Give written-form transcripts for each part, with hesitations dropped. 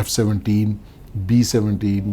F17, B17,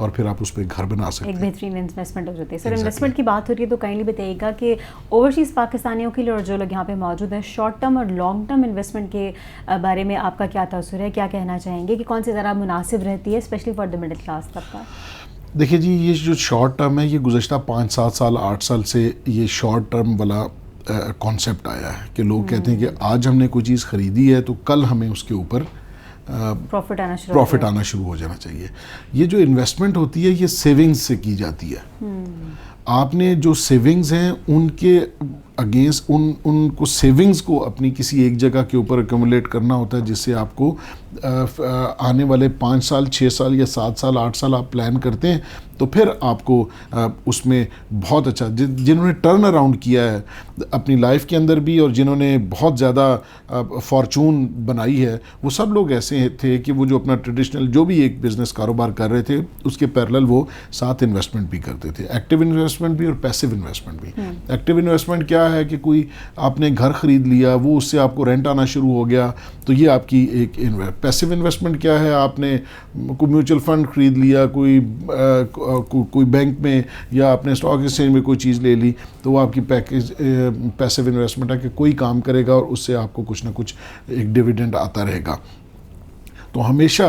اور پھر آپ اس پہ گھر بنا سکتے ایک ہیں. بہترین انویسٹمنٹ ہو جاتی ہے. سر انویسٹمنٹ کی بات ہو رہی ہے تو کائنڈلی بتائیے گا کہ اوورسیز پاکستانیوں کے لیے اور جو لوگ یہاں پہ موجود ہیں شارٹ ٹرم اور لانگ ٹرم انویسٹمنٹ کے بارے میں آپ کا کیا تاثر ہے, کیا کہنا چاہیں گے کہ کون سی ذرا مناسب رہتی ہے specially for the middle class طبقہ؟ دیکھیے جی, یہ جو شارٹ ٹرم ہے یہ گزشتہ 5-7 سال 8 سال سے یہ شارٹ ٹرم والا کانسیپٹ آیا ہے کہ لوگ کہتے ہیں کہ آج ہم نے کوئی چیز خریدی ہے تو کل ہمیں اس کے اوپر پروفٹ آنا شروع ہو جانا چاہیے. یہ جو انویسٹمنٹ ہوتی ہے یہ سیونگز سے کی جاتی ہے. آپ نے جو سیونگز ہیں ان کے اگینسٹ ان کو سیونگز کو اپنی کسی ایک جگہ کے اوپر ایکومولیٹ کرنا ہوتا ہے, جس سے آپ کو آنے والے 5 سال 6 سال یا 7 سال 8 سال آپ پلان کرتے ہیں تو پھر آپ کو اس میں بہت اچھا, جنہوں نے ٹرن اراؤنڈ کیا ہے اپنی لائف کے اندر بھی اور جنہوں نے بہت زیادہ فارچون بنائی ہے, وہ سب لوگ ایسے تھے کہ وہ جو اپنا ٹریڈیشنل جو بھی ایک بزنس کاروبار کر رہے تھے اس کے پیرلل وہ ساتھ انویسٹمنٹ بھی کرتے تھے, ایکٹیو انویسٹمنٹ بھی اور پیسو انویسٹمنٹ بھی. ایکٹیو انویسٹمنٹ کیا ہے کہ کوئی آپ نے گھر خرید لیا, وہ اس سے آپ کو رینٹ آنا شروع ہو گیا تو یہ آپ کی ایک پیسو انویسٹمنٹ کیا ہے, آپ نے کوئی میوچل فنڈ خرید لیا, کوئی بینک میں یا اپنے اسٹاک ایکسچینج میں کوئی چیز لے لی تو وہ آپ کی پیسو انویسٹمنٹ ہے کہ کوئی کام کرے گا اور اس سے آپ کو کچھ نہ کچھ ایک ڈیویڈنڈ آتا رہے گا. تو ہمیشہ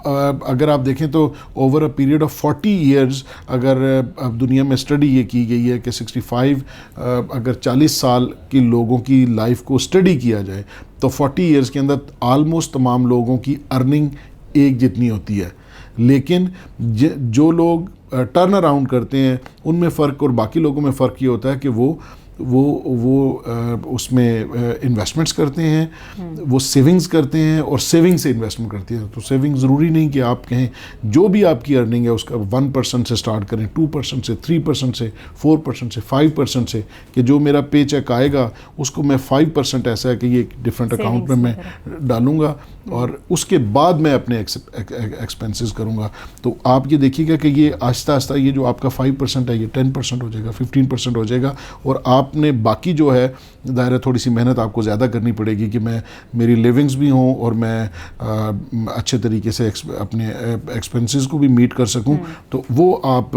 اگر آپ دیکھیں تو over a period of 40 years اگر اب دنیا میں اسٹڈی یہ کی گئی ہے کہ 65 اگر 40 سال کے لوگوں کی لائف کو اسٹڈی کیا جائے تو 40 ایئرز کے اندر آلموسٹ تمام لوگوں کی ارننگ ایک جتنی ہوتی ہے, لیکن جو لوگ ٹرن اراؤنڈ کرتے ہیں ان میں فرق اور باقی لوگوں میں فرق یہ ہوتا ہے کہ وہ اس میں انویسٹمنٹس کرتے ہیں, وہ سیونگز کرتے ہیں اور سیونگ سے انویسٹمنٹ کرتے ہیں. تو سیونگ ضروری نہیں کہ آپ کہیں جو بھی آپ کی ارننگ ہے اس کا 1% سے سٹارٹ کریں, 2% سے 3% سے 4% سے 5% سے, کہ جو میرا پے چیک آئے گا اس کو میں 5% ایسا ہے کہ یہ ڈفرینٹ اکاؤنٹ میں ڈالوں گا اور اس کے بعد میں اپنے ایکسپینسز کروں گا. تو آپ یہ دیکھیے گا کہ یہ آہستہ آہستہ یہ جو آپ کا 5% ہے یہ 10% ہو جائے گا, 15% ہو جائے گا, اور آپ نے باقی جو ہے ظاہر تھوڑی سی محنت آپ کو زیادہ کرنی پڑے گی کہ میری لیونگز بھی ہوں اور میں اچھے طریقے سے اپنے ایکسپینسز کو بھی میٹ کر سکوں. تو وہ آپ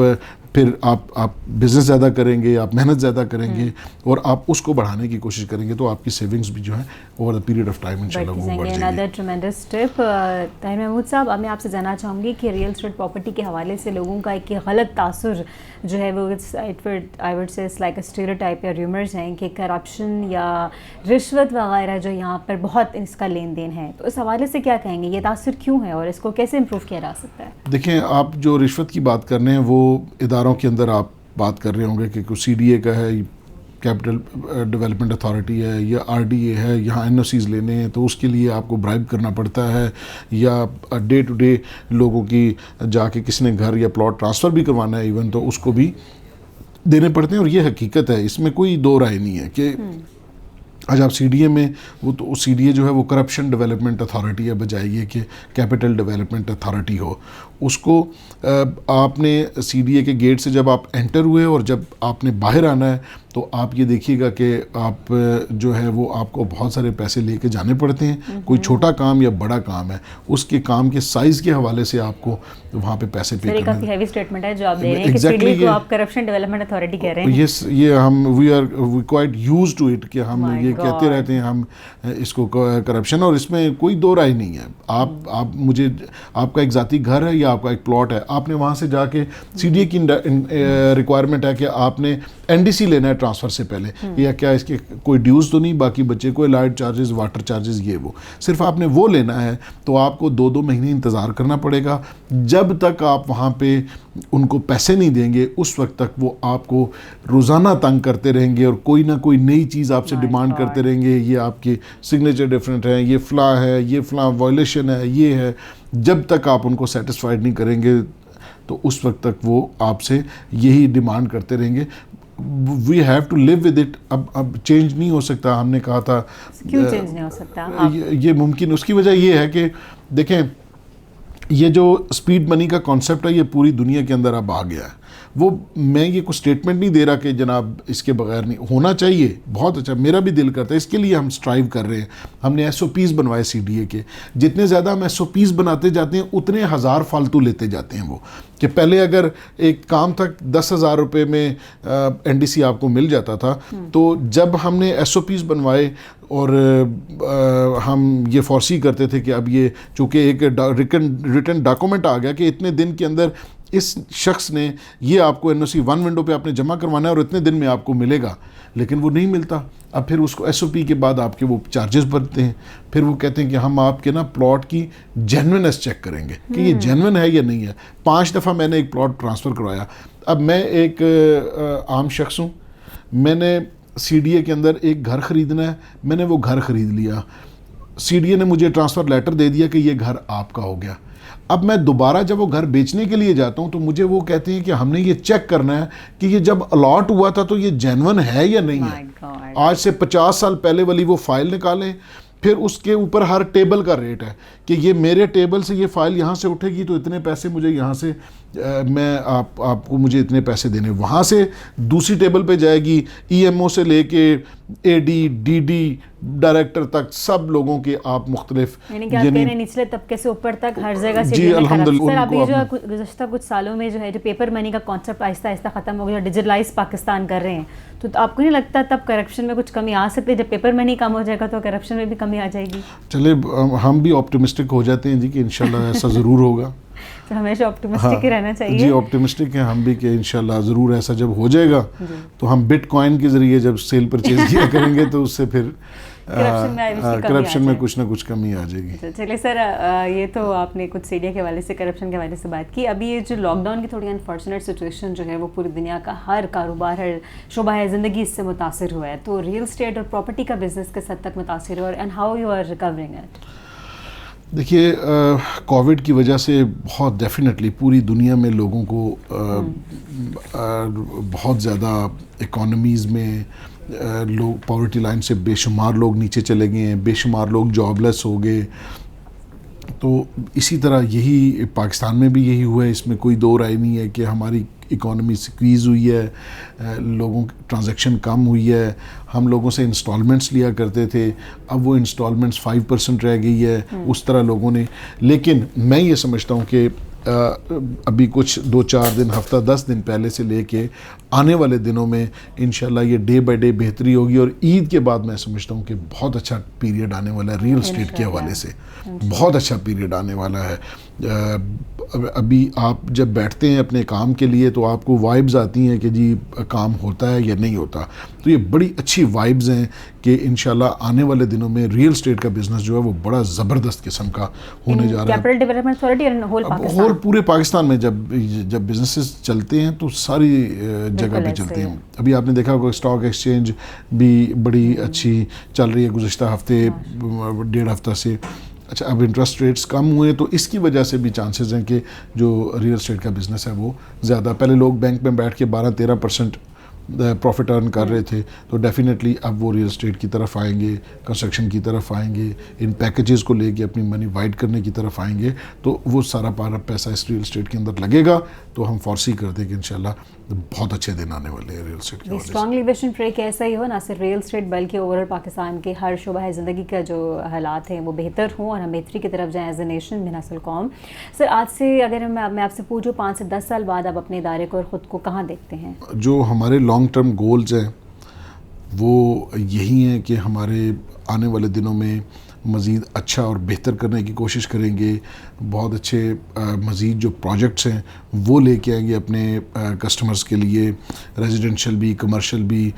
پھر آپ بزنس زیادہ کریں گے, آپ محنت زیادہ کریں گے اور آپ اس کو بڑھانے کی کوشش کریں گے تو آپ کی سیونگز بھی جو ہیں over the period of time انشاءاللہ وہ بڑھ جائیں گی. another tremendous tip. Tahir Mahmood صاحب, میں آپ سے جاننا چاہوں گی کہ ریئل اسٹیٹ پراپرٹی کے حوالے سے لوگوں کا ایک غلط تاثر جو ہے وہ I would say it's like a stereotype یا ریومرز ہیں کہ کرپشن یا رشوت وغیرہ جو یہاں پر بہت اس کا لین دین ہے, تو اس حوالے سے کیا کہیں گے, یہ تاثر کیوں ہے اور اس کو کیسے امپروو کیا جا سکتا ہے؟ دیکھیں, آپ جو رشوت کی بات کر رہے ہیں وہ اداروں کے اندر آپ بات کر رہے ہوں گے کہ کوئی CDA کا ہے, کیپٹل ڈیولپمنٹ اتھارٹی ہے یا RDA ہے, یہاں NOCs لینے ہیں تو اس کے لیے آپ کو برائب کرنا پڑتا ہے, یا ڈے ٹو ڈے لوگوں کی جا کے کسی نے گھر یا پلاٹ ٹرانسفر بھی کروانا ہے ایون تو اس کو بھی دینے پڑتے ہیں. اور یہ حقیقت ہے, اس میں کوئی دو رائے نہیں ہے کہ آج آپ CDA میں وہ تو CDA جو ہے وہ کرپشن ڈیولپمنٹ اتھارٹی ہے بجائے یہ کہ کیپٹل ڈیولپمنٹ اتھارٹی ہو. اس کو آپ نے CDA کے گیٹ سے جب آپ انٹر ہوئے اور جب آپ نے باہر آنا ہے تو آپ یہ دیکھیے گا کہ آپ جو ہے وہ آپ کو بہت سارے پیسے لے کے جانے پڑتے ہیں. کوئی چھوٹا کام یا بڑا کام ہے اس کے کام کے سائز کے حوالے سے آپ کو وہاں پہ پیسے پے کرنا ہے. کافی ہیوی اسٹیٹمنٹ ہے جو آپ دے رہے ہیں کہ CDA کو آپ کرپشن ڈیولپمنٹ اتھارٹی کہہ رہے ہیں. یہ ہم وی کوائٹ یوز ٹو اٹ کہ ہم یہ کہتے رہتے ہیں ہم اس کو کرپشن, اور اس میں کوئی دو رائے نہیں ہے. آپ کا ایک ذاتی گھر ہے یا آپ کا ایک پلاٹ ہے, آپ نے وہاں سے جا کے CDA کی ریکوائرمنٹ ہے کہ آپ نے NDC لینا ہے ٹرانسفر سے پہلے, یا کیا اس کے کوئی ڈیوز تو نہیں, باقی بچے کو لائٹ چارجز واٹر چارجز یہ وہ صرف آپ نے وہ لینا ہے تو آپ کو 2 مہینے انتظار کرنا پڑے گا. جب تک آپ وہاں پہ ان کو پیسے نہیں دیں گے اس وقت تک وہ آپ کو روزانہ تنگ کرتے رہیں گے اور کوئی نہ کوئی نئی چیز آپ سے ڈیمانڈ کرتے رہیں گے. یہ آپ کے سگنیچر ڈفرینٹ ہیں, یہ فلاں ہے, یہ فلاں وائلیشن ہے, یہ ہے. جب تک آپ ان کو سیٹسفائیڈ نہیں کریں گے تو اس وقت تک وہ آپ سے یہی ڈیمانڈ کرتے رہیں گے. We have to live with it. اب چینج نہیں ہو سکتا. ہم نے کہا تھا کیوں چینج نہیں ہو سکتا؟ یہ ممکن, اس کی وجہ یہ ہے کہ دیکھیں یہ جو اسپیڈ منی کا کانسیپٹ ہے یہ پوری دنیا کے اندر اب آ گیا ہے. وہ میں یہ کوئی اسٹیٹمنٹ نہیں دے رہا کہ جناب اس کے بغیر نہیں ہونا چاہیے, بہت اچھا, میرا بھی دل کرتا ہے, اس کے لیے ہم سٹرائیو کر رہے ہیں. ہم نے ایس او پیز بنوائے CDA کے, جتنے زیادہ ہم ایس او پیز بناتے جاتے ہیں اتنے ہزار فالتو لیتے جاتے ہیں. وہ کہ پہلے اگر ایک کام تک 10,000 روپے میں NDC آپ کو مل جاتا تھا, تو جب ہم نے ایس او پیز بنوائے اور ہم یہ فورسی کرتے تھے کہ اب یہ چونکہ ایک ریٹن ڈاکومنٹ آ گیا کہ اتنے دن کے اندر اس شخص نے یہ آپ کو NOC 1 ونڈو پہ آپ نے جمع کروانا ہے اور اتنے دن میں آپ کو ملے گا, لیکن وہ نہیں ملتا. اب پھر اس کو SOP کے بعد آپ کے وہ چارجز بنتے ہیں, پھر وہ کہتے ہیں کہ ہم آپ کے نا پلاٹ کی جینوئنس چیک کریں گے کہ یہ جینوئن ہے یا نہیں ہے. 5 دفعہ میں نے ایک پلاٹ ٹرانسفر کروایا. اب میں ایک عام شخص ہوں, میں نے CDA کے اندر ایک گھر خریدنا ہے, میں نے وہ گھر خرید لیا, CDA نے مجھے ٹرانسفر لیٹر دے دیا کہ یہ گھر آپ کا ہو گیا. اب میں دوبارہ جب وہ گھر بیچنے کے لیے جاتا ہوں تو مجھے وہ کہتے ہیں کہ ہم نے یہ چیک کرنا ہے کہ یہ جب الاٹ ہوا تھا تو یہ جینون ہے یا نہیں ہے. آج سے 50 سال پہلے والی وہ فائل نکالیں, پھر اس کے اوپر ہر ٹیبل کا ریٹ ہے کہ یہ میرے ٹیبل سے یہ فائل یہاں سے اٹھے گی تو اتنے پیسے مجھے یہاں سے میں آپ کو مجھے اتنے پیسے دینے, وہاں سے دوسری ٹیبل پہ جائے گی, EMO سے لے کے AD DD ڈائریکٹر تک سب لوگوں کے آپ مختلف, یعنی کہ آپ کہہ رہے ہیں نچلے طبقے سے اوپر تک ہر جگہ سے. جی الحمدللہ. سر ابھی جو گزشتہ کچھ سالوں میں جو ہے جو پیپر منی کا کانسیپٹ آہستہ آہستہ ختم ہو گیا, ڈیجیٹلائز پاکستان کر رہے ہیں, تو آپ کو نہیں لگتا تب کرپشن میں کچھ کمی آ سکتی ہے؟ جب پیپر منی کم ہو جائے گا تو کرپشن میں بھی کمی آ جائے گی. چلے ہم بھی آپٹمسٹک ہو جاتے ہیں جی کہ انشاءاللہ ایسا ضرور ہوگا. تو ہمیشہ آپٹمسٹک ہی رہنا چاہیے. جی آپٹمسٹک ہیں ہم بھی کہ انشاءاللہ ضرور ایسا جب ہو جائے گا تو ہم بٹ کوائن کے ذریعے جب سیل پرچیز کیا کریں گے تو اس سے پھر کرپشن میں کچھ نہ کچھ کمی آ جائے گی. چلیے سر, یہ تو آپ نے کچھ CDA کے حوالے سے کرپشن کے حوالے سے بات کی. ابھی یہ جو لاک ڈاؤن کی تھوڑی انفارچونیٹ سچویشن جو ہے وہ پوری دنیا کا ہر کاروبار, ہر شعبہ زندگی اس سے متاثر ہوا ہے, تو ریئل اسٹیٹ اور پراپرٹی کا بزنس کس حد تک متاثر ہوا, and how you are recovering it? دیکھیے کووڈ کی وجہ سے بہت ڈیفینیٹلی پوری دنیا میں لوگوں کو بہت زیادہ اکانومیز میں لوگ پاورٹی لائن سے بے شمار لوگ نیچے چلے گئے ہیں, بے شمار لوگ جاب لیس ہو گئے. تو اسی طرح یہی پاکستان میں بھی یہی ہوا ہے, اس میں کوئی دو رائے نہیں ہے کہ ہماری اکانومی سکویز ہوئی ہے, لوگوں کی ٹرانزیکشن کم ہوئی ہے. ہم لوگوں سے انسٹالمنٹس لیا کرتے تھے, اب وہ انسٹالمنٹس 5% رہ گئی ہے اس طرح لوگوں نے. لیکن میں یہ سمجھتا ہوں کہ ابھی کچھ 2-4 دن, ہفتہ 10 دن پہلے سے لے کے آنے والے دنوں میں انشاءاللہ یہ ڈے بائی ڈے بہتری ہوگی, اور عید کے بعد میں سمجھتا ہوں کہ بہت اچھا پیریڈ آنے والا ہے ریئل اسٹیٹ کے حوالے سے, بہت اچھا پیریڈ آنے والا ہے. ابھی آپ جب بیٹھتے ہیں اپنے کام کے لیے تو آپ کو وائبز آتی ہیں کہ جی کام ہوتا ہے یا نہیں ہوتا, تو یہ بڑی اچھی وائبز ہیں کہ انشاءاللہ آنے والے دنوں میں ریئل اسٹیٹ کا بزنس جو ہے وہ بڑا زبردست قسم کا ہونے جا رہا ہے. کیپٹل ڈیولپمنٹ اتھارٹی اور پورے پاکستان میں جب بزنسز چلتے ہیں تو ساری جگہ پہ چلتے ہیں. ابھی آپ نے دیکھا ہوگا اسٹاک ایکسچینج بھی بڑی اچھی چل رہی ہے گزشتہ ہفتے 1.5 ہفتہ سے. اچھا, اب انٹرسٹ ریٹس کم ہوئے تو اس کی وجہ سے بھی چانسز ہیں کہ جو ریئل اسٹیٹ کا بزنس ہے وہ زیادہ, پہلے لوگ بینک میں بیٹھ کے 12-13% پروفٹ ارن کر رہے تھے, تو ڈیفینیٹلی اب وہ ریئل اسٹیٹ کی طرف آئیں گے, کنسٹرکشن کی طرف آئیں گے, ان پیکیجز کو لے کے اپنی منی وائڈ کرنے کی طرف آئیں گے, تو وہ سارا پارا پیسہ اس ریئل اسٹیٹ کے اندر لگے گا. تو ہم فورسی کرتے ہیں کہ انشاءاللہ بہت اچھے دن آنے والے ہیں ریئل اسٹیٹ کے. اسٹرانگلی ویژن پرے کہ ایسا ہی ہو, نہ صرف ریئل اسٹیٹ بلکہ اوور آل پاکستان کے ہر شعبہ زندگی کا جو حالات ہیں وہ بہتر ہوں اور ہم بہتری کی طرف جائیں ایز اے نیشن, بنا نسل قوم. سر آج سے اگر میں آپ سے پوچھوں 5 سے 10 سال بعد آپ اپنے ادارے کو اور خود کو کہاں دیکھتے ہیں؟ جو ہمارے لانگ ٹرم گولز ہیں وہ یہی ہیں کہ ہمارے آنے والے دنوں میں مزید اچھا اور بہتر کرنے کی کوشش کریں گے. بہت اچھے مزید جو پروجیکٹس ہیں وہ لے کے آئیں گے اپنے کسٹمرز کے لیے, ریزیڈنشل بھی, کمرشل بھی,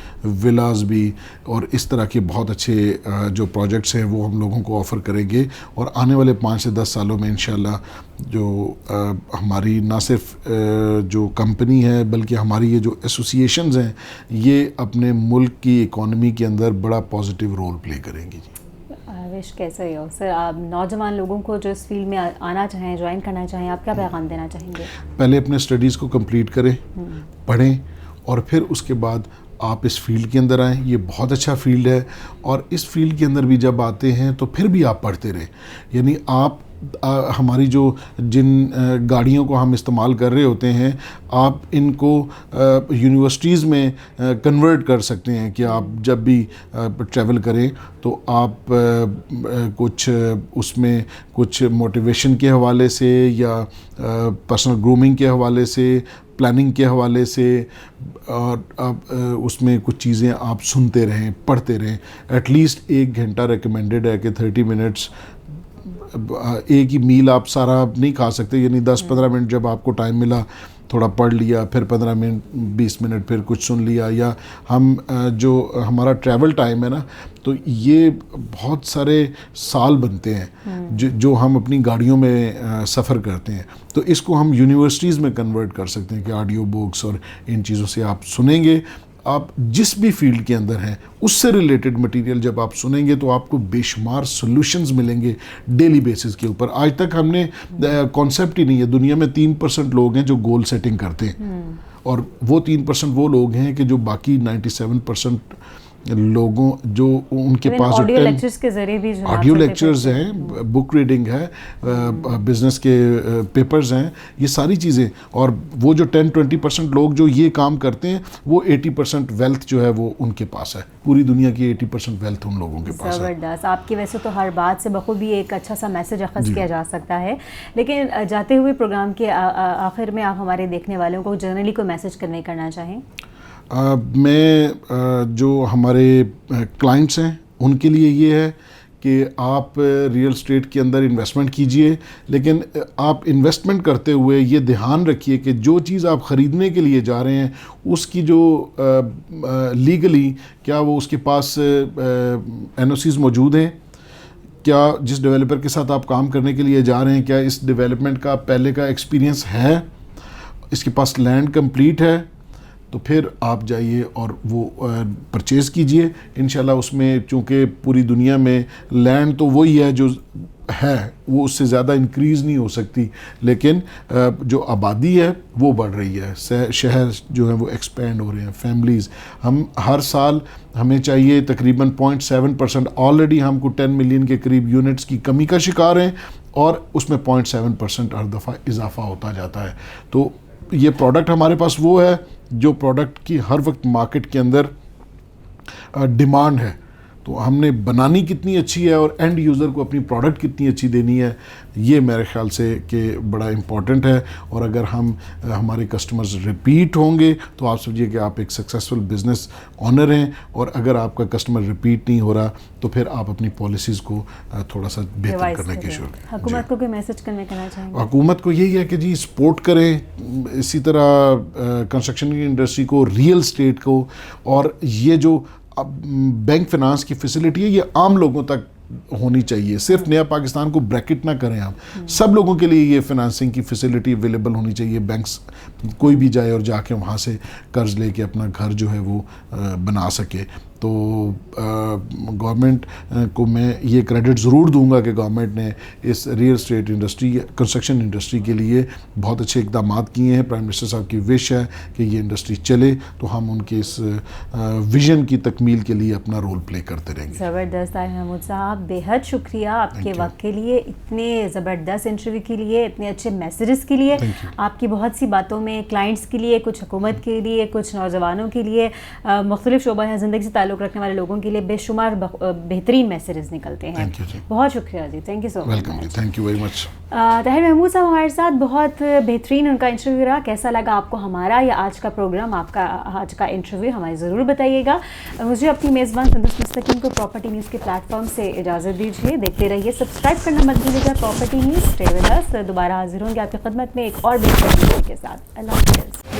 ولاز بھی, اور اس طرح کے بہت اچھے جو پروجیکٹس ہیں وہ ہم لوگوں کو آفر کریں گے. اور آنے والے 5 سے 10 سالوں میں انشاءاللہ جو ہماری نہ صرف جو کمپنی ہے بلکہ ہماری یہ جو ایسوسیشنز ہیں یہ اپنے ملک کی اکانومی کے اندر بڑا پازیٹیو رول پلے کریں گی. جی وش کیسا ہی ہو سر, آپ نوجوان لوگوں کو جو اس فیلڈ میں آنا چاہیں, جوائن کرنا چاہیں, آپ کیا پیغام دینا چاہیں گے؟ پہلے اپنے اسٹڈیز کو کمپلیٹ کریں, پڑھیں, اور پھر اس کے بعد آپ اس فیلڈ کے اندر آئیں. یہ بہت اچھا فیلڈ ہے, اور اس فیلڈ کے اندر بھی جب آتے ہیں تو پھر بھی آپ پڑھتے رہیں. یعنی آپ ہماری جو جن گاڑیوں کو ہم استعمال کر رہے ہوتے ہیں آپ ان کو یونیورسٹیز میں کنورٹ کر سکتے ہیں کہ آپ جب بھی ٹریول کریں تو آپ کچھ اس میں کچھ موٹیویشن کے حوالے سے یا پرسنل گرومنگ کے حوالے سے پلاننگ کے حوالے سے اور آپ اس میں کچھ چیزیں آپ سنتے رہیں پڑھتے رہیں. ایٹ لیسٹ 1 گھنٹہ ریکمینڈڈ ہے کہ 30 منٹس. ایک ہی میل آپ سارا نہیں کھا سکتے, یعنی 10-15 منٹ جب آپ کو ٹائم ملا تھوڑا پڑھ لیا, پھر 15 منٹ 20 منٹ پھر کچھ سن لیا. یا ہم جو ہمارا ٹریول ٹائم ہے نا تو یہ بہت سارے سال بنتے ہیں جو ہم اپنی گاڑیوں میں سفر کرتے ہیں, تو اس کو ہم یونیورسٹیز میں کنورٹ کر سکتے ہیں کہ آڈیو بکس اور ان چیزوں سے آپ سنیں گے. آپ جس بھی فیلڈ کے اندر ہیں اس سے ریلیٹڈ مٹیریل جب آپ سنیں گے تو آپ کو بے شمار سلوشنز ملیں گے ڈیلی بیسس کے اوپر. آج تک ہم نے کانسیپٹ ہی نہیں ہے, دنیا میں 3% لوگ ہیں جو گول سیٹنگ کرتے ہیں, اور وہ 3% وہ لوگ ہیں کہ جو باقی 97% لوگوں جو ان کے پاس آڈیو لیکچرز کے ذریعے بھی آڈیو لیکچرز ہیں, بک ریڈنگ ہے, بزنس کے پیپرز ہیں, یہ ساری چیزیں. اور وہ جو 10-20% لوگ جو یہ کام کرتے ہیں وہ 80% ویلتھ جو ہے وہ ان کے پاس ہے. پوری دنیا کی 80% ویلتھ ان لوگوں کے پاس ہے. زبردست. آپ کی ویسے تو ہر بات سے بخوبی ایک اچھا سا میسج اخذ کیا جا سکتا ہے, لیکن جاتے ہوئے پروگرام کے آخر میں آپ ہمارے دیکھنے والوں کو جنرلی کوئی میسج کنوے کرنا چاہیں؟ میں جو ہمارے کلائنٹس ہیں ان کے لیے یہ ہے کہ آپ ریئل اسٹیٹ کے اندر انویسٹمنٹ کیجئے, لیکن آپ انویسٹمنٹ کرتے ہوئے یہ دھیان رکھیے کہ جو چیز آپ خریدنے کے لیے جا رہے ہیں اس کی جو لیگلی کیا وہ اس کے پاس NOCs موجود ہیں, کیا جس ڈیولپر کے ساتھ آپ کام کرنے کے لیے جا رہے ہیں کیا اس ڈیولپمنٹ کا پہلے کا ایکسپیرینس ہے, اس کے پاس لینڈ کمپلیٹ ہے, تو پھر آپ جائیے اور وہ پرچیز کیجئے. انشاءاللہ اس میں چونکہ پوری دنیا میں لینڈ تو وہی ہے جو ہے, وہ اس سے زیادہ انکریز نہیں ہو سکتی, لیکن جو آبادی ہے وہ بڑھ رہی ہے, شہر جو ہیں وہ ایکسپینڈ ہو رہے ہیں, فیملیز. ہم ہر سال ہمیں چاہیے تقریباً 0.7%, آلریڈی ہم کو 10 ملین کے قریب یونٹس کی کمی کا شکار ہیں اور اس میں 0.7% ہر دفعہ اضافہ ہوتا جاتا ہے. تو یہ پروڈکٹ ہمارے پاس وہ ہے جو پروڈکٹ کی ہر وقت مارکیٹ کے اندر ڈیمانڈ ہے, تو ہم نے بنانی کتنی اچھی ہے اور اینڈ یوزر کو اپنی پروڈکٹ کتنی اچھی دینی ہے, یہ میرے خیال سے کہ بڑا امپورٹنٹ ہے. اور اگر ہمارے کسٹمرز ریپیٹ ہوں گے تو آپ سمجھیے کہ آپ ایک سکسیسفل بزنس آنر ہیں, اور اگر آپ کا کسٹمر ریپیٹ نہیں ہو رہا تو پھر آپ اپنی پالیسیز کو تھوڑا سا بہتر کرنے کی ضرورت ہے. حکومت کو کوئی میسج کنوے کرنا چاہیں گے؟ حکومت کو یہی ہے کہ جی سپورٹ کریں, اسی طرح کنسٹرکشن کی انڈسٹری کو, ریئل اسٹیٹ کو, اور یہ جو بینک فنانس کی فیسلٹی ہے یہ عام لوگوں تک ہونی چاہیے. صرف نیا پاکستان کو بریکٹ نہ کریں آپ, سب لوگوں کے لیے یہ فنانسنگ کی فیسلٹی اویلیبل ہونی چاہیے. بینکس کوئی بھی جائے اور جا کے وہاں سے قرض لے کے اپنا گھر جو ہے وہ بنا سکے. تو گورنمنٹ کو میں یہ کریڈٹ ضرور دوں گا کہ گورنمنٹ نے اس real estate industry, construction industry کے لیے بہت اچھے اقدامات کیے ہیں. پرائم منسٹر صاحب کی وش ہے کہ یہ انڈسٹری چلے, تو ہم ان کے اس ویژن کی تکمیل کے لیے اپنا رول پلے کرتے رہیں گے. زبردست. طاہر محمود صاحب بے حد شکریہ آپ کے وقت کے لیے, اتنے زبردست انٹرویو کے لیے, اتنے اچھے میسیجز کے لیے. آپ کی بہت سی باتوں میں کلائنٹس کے لیے, کچھ حکومت کے لیے, کچھ نوجوانوں کے لیے, مختلف شعبہ زندگی سے تعلق رکھنے والے لوگوں کے لیے بے شمار بہترین میسیجز نکلتے ہیں. بہت شکریہ جی, thank you so much. Thank you very much. Tahir Mahmood صاحب ہمارے ساتھ, بہت بہترین ان کا انٹرویو رہا. کیسا لگا آپ کو ہمارا یا آج کا پروگرام, آپ کا آج کا انٹرویو ہمیں ضرور بتائیے گا. مجھے اپنی میزبان سندس مستقیم کو پراپرٹی نیوز کے پلیٹ فارم سے اجازت دیجیے. دیکھتے رہیے, سبسکرائب کرنا مت بھولیے گا property news. Stay with us. دوبارہ حاضر ہوں گے آپ کی خدمت میں ایک اور بہترین ویڈیو کے ساتھ. اللہ حافظ.